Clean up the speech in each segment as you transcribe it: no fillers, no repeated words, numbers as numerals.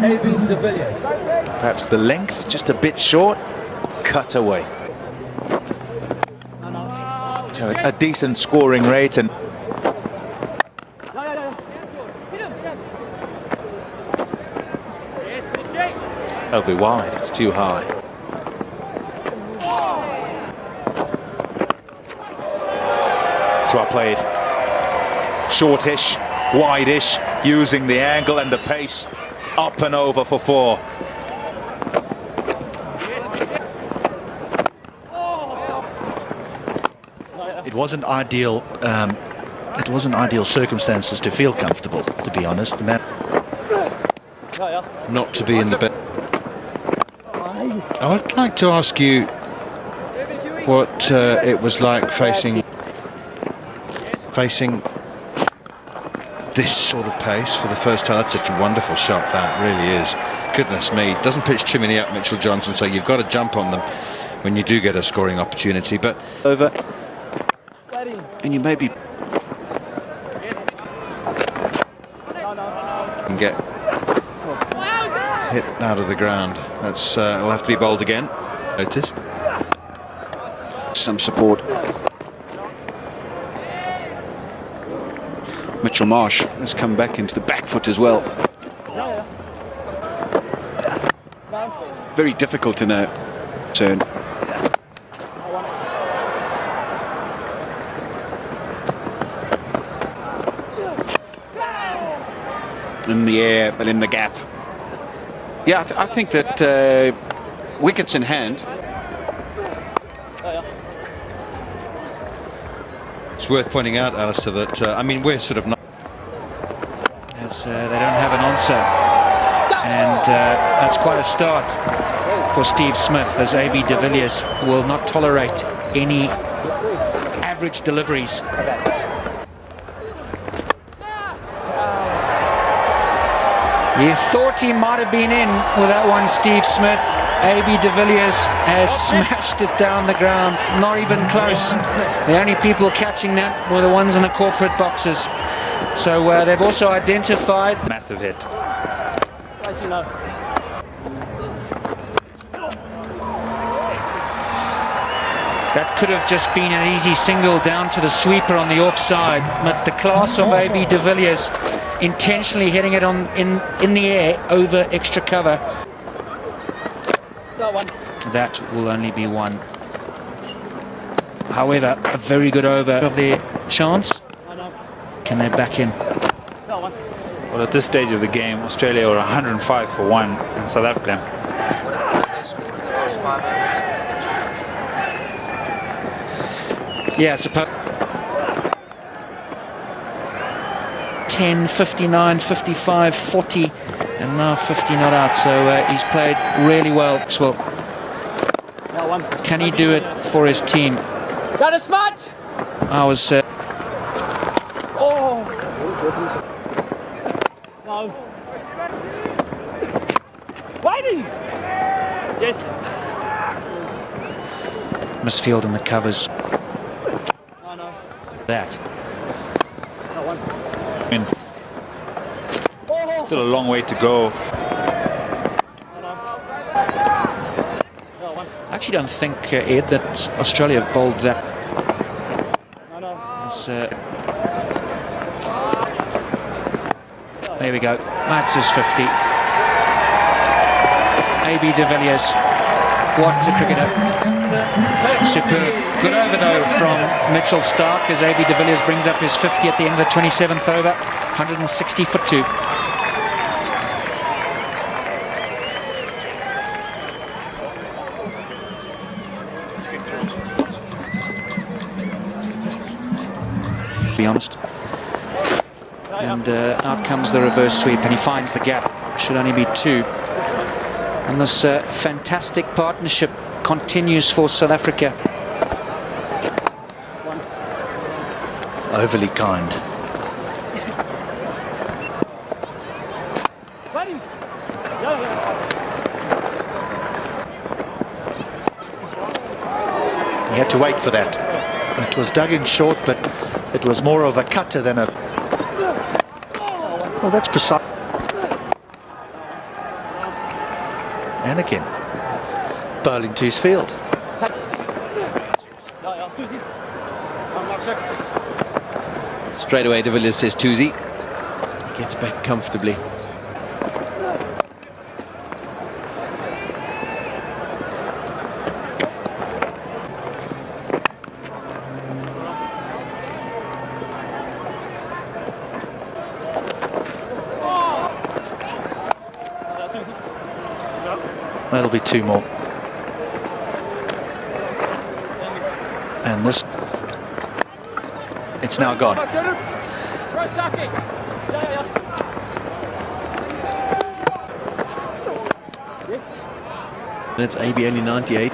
De Villiers. Perhaps the length just a bit short. Cut away. So a decent scoring rate, and that'll be wide. It's too high. That's well played. Shortish, wide-ish, using the angle and the pace. Up and over for 4. It wasn't ideal. It wasn't ideal circumstances to feel comfortable, to be honest. The man not to be in the bed. I would like to ask you what it was like facing this sort of pace for the first time. That's such a wonderful shot, that really is. Goodness me, doesn't pitch too many up, Mitchell Johnson, so you've got to jump on them when you do get a scoring opportunity. But Over. And you maybe can get hit out of the ground. That's it'll have to be bowled again. Noticed. Some support. Mitchell Marsh has come back into the back foot as well. Very difficult in a turn. In the air, but in the gap. Yeah, I think that wickets in hand. It's worth pointing out, Alistair, that I mean, we're sort of not, as they don't have an answer, and that's quite a start for Steve Smith, as AB de Villiers will not tolerate any average deliveries. You thought he might have been in with that one, Steve Smith. AB de Villiers has smashed it down the ground, not even close. The only people catching that were the ones in the corporate boxes. So they've also identified... Massive hit. That could have just been an easy single down to the sweeper on the offside, but the class of AB de Villiers intentionally hitting it on in the air over extra cover. That will only be 1. However, a very good over of their chance. Can they back in? Well, at this stage of the game, Australia were 105 for 1 in South Africa. Yeah, suppose 10, 59, 55, 40, and now 50 not out. So he's played really well. Well, can he do it for his team? Got a smudge! I was. Oh! No. Waiting! Yes. Misfield in the covers. No. That. Still a long way to go. I actually don't think, Ed, that Australia have bowled that. There we go. That's his 50. AB de Villiers. What a cricketer. Superb. Good over though from Mitchell Starc, as AB de Villiers brings up his 50 at the end of the 27th over. 160 for 2. Be honest. And out comes the reverse sweep, and he finds the gap. Should only be 2. And this fantastic partnership continues for South Africa. overly kind. He had to wait for that. It was dug in short, but it was more of a cutter than a... Well, that's precise. And again, bowling to his field. Straight away, De Villiers says Tuzi. Gets back comfortably. That'll be 2 more. And this, it's now gone. That's AB only 98.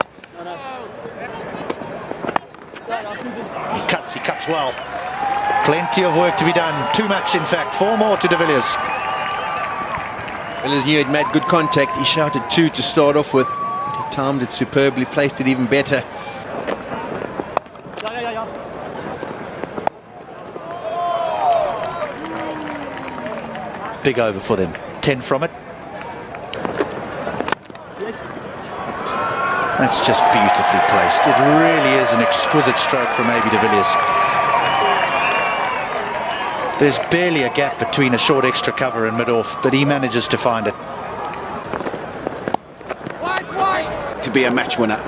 He cuts well. Plenty of work to be done. Too much, in fact. 4 more to De Villiers. Villiers knew he'd made good contact. He shouted 2 to start off with, but he timed it superbly, placed it even better. Big over for them. 10 from it. That's just beautifully placed. It really is an exquisite stroke from AB de Villiers. There's barely a gap between a short extra cover and mid-off, but he manages to find it. To be a match winner.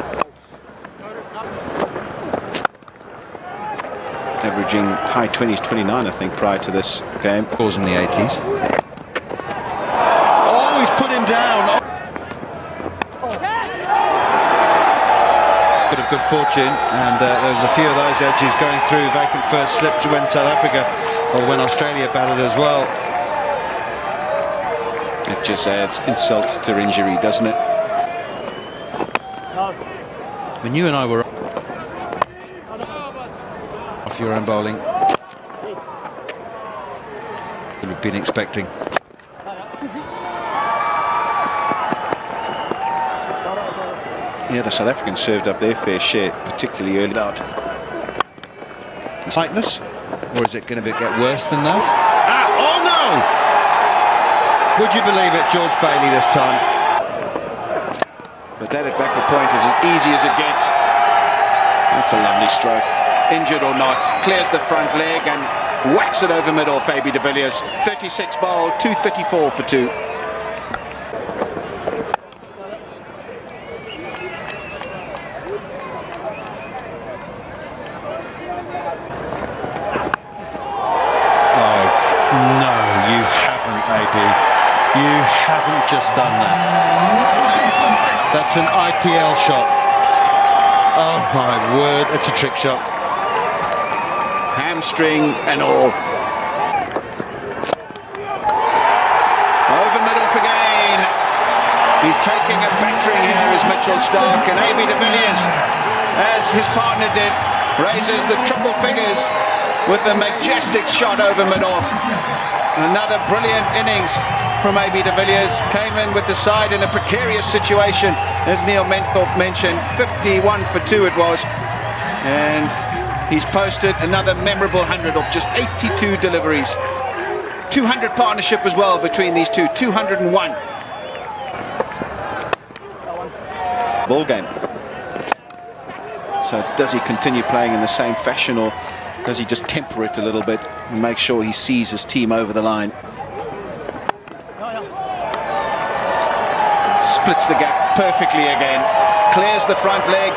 Averaging high 20s, 29, I think, prior to this game. Balls in the 80s. Oh, he's put him down. Bit of good fortune, and there was a few of those edges going through. Vacant first slip to when South Africa, or when Australia batted as well. It just adds insult to injury, doesn't it? When you and I were off your own bowling, we've been expecting. Yeah, the South Africans served up their fair share, particularly early out. Tightness, or is it going to get worse than that? Ah, oh no! Would you believe it, George Bailey this time? But that at backward point is as easy as it gets. That's a lovely stroke. Injured or not, clears the front leg and whacks it over mid-off. AB de Villiers, 36 bowled, 234 for 2. No, you haven't, AB. You haven't just done that. That's an IPL shot. Oh my word, it's a trick shot. Hamstring and all. Over mid-off again. He's taking a battering here as Mitchell Starc, and AB de Villiers, as his partner did, raises the triple figures with a majestic shot over mid-off. Another brilliant innings from AB de Villiers. Came in with the side in a precarious situation, as Neil Menthorpe mentioned. 51 for 2 it was, and he's posted another memorable 100 off just 82 deliveries. 200 partnership as well between these two. 201 ball game. So it's, does he continue playing in the same fashion, or does he just temper it a little bit and make sure he sees his team over the line? Splits the gap perfectly again. Clears the front leg.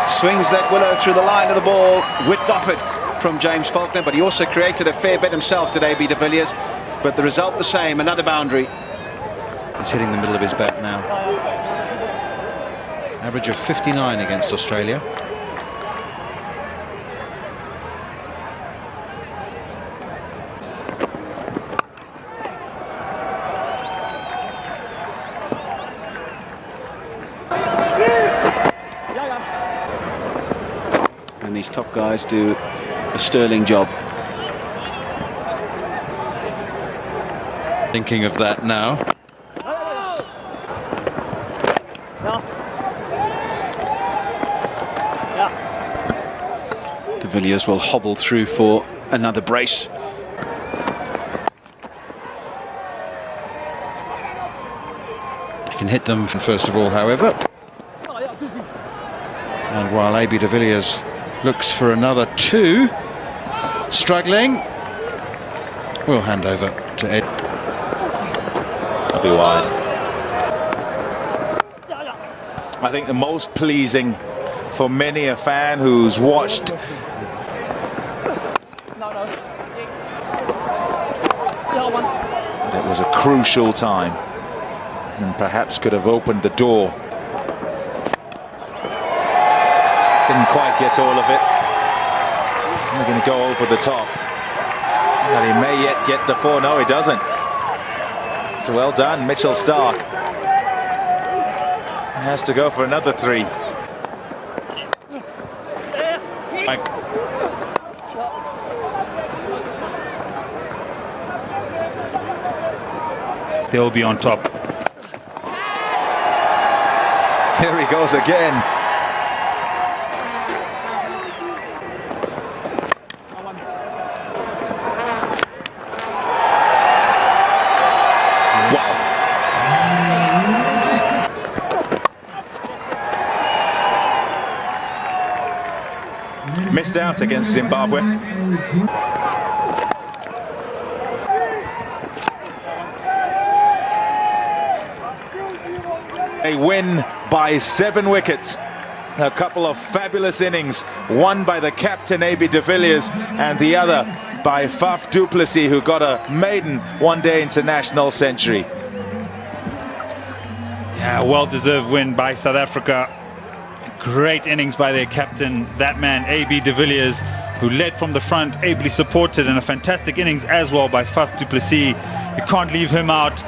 Swings that willow through the line of the ball. Width offered from James Faulkner, but he also created a fair bit himself today, AB de Villiers. But the result the same, another boundary. He's hitting the middle of his bat now. Average of 59 against Australia. And these top guys do a sterling job. Thinking of that now. De Villiers will hobble through for another brace. can hit them first of all, however. And while AB de Villiers looks for another 2, struggling, we'll hand over to Ed. That'll be wide. I think the most pleasing for many a fan who's watched it was a crucial time and perhaps could have opened the door. Didn't quite get all of it. We're going to go over the top. But he may yet get the 4. No, he doesn't. So well done, Mitchell Starc. He has to go for another 3. They'll be on top. Here he goes again. Wow. Missed out against Zimbabwe. A win by 7 wickets. A couple of fabulous innings, one by the captain AB de Villiers and the other by Faf du Plessis, who got a maiden one-day international century. Yeah, well-deserved win by South Africa. Great innings by their captain, that man AB de Villiers, who led from the front, ably supported, and a fantastic innings as well by Faf du Plessis. You can't leave him out.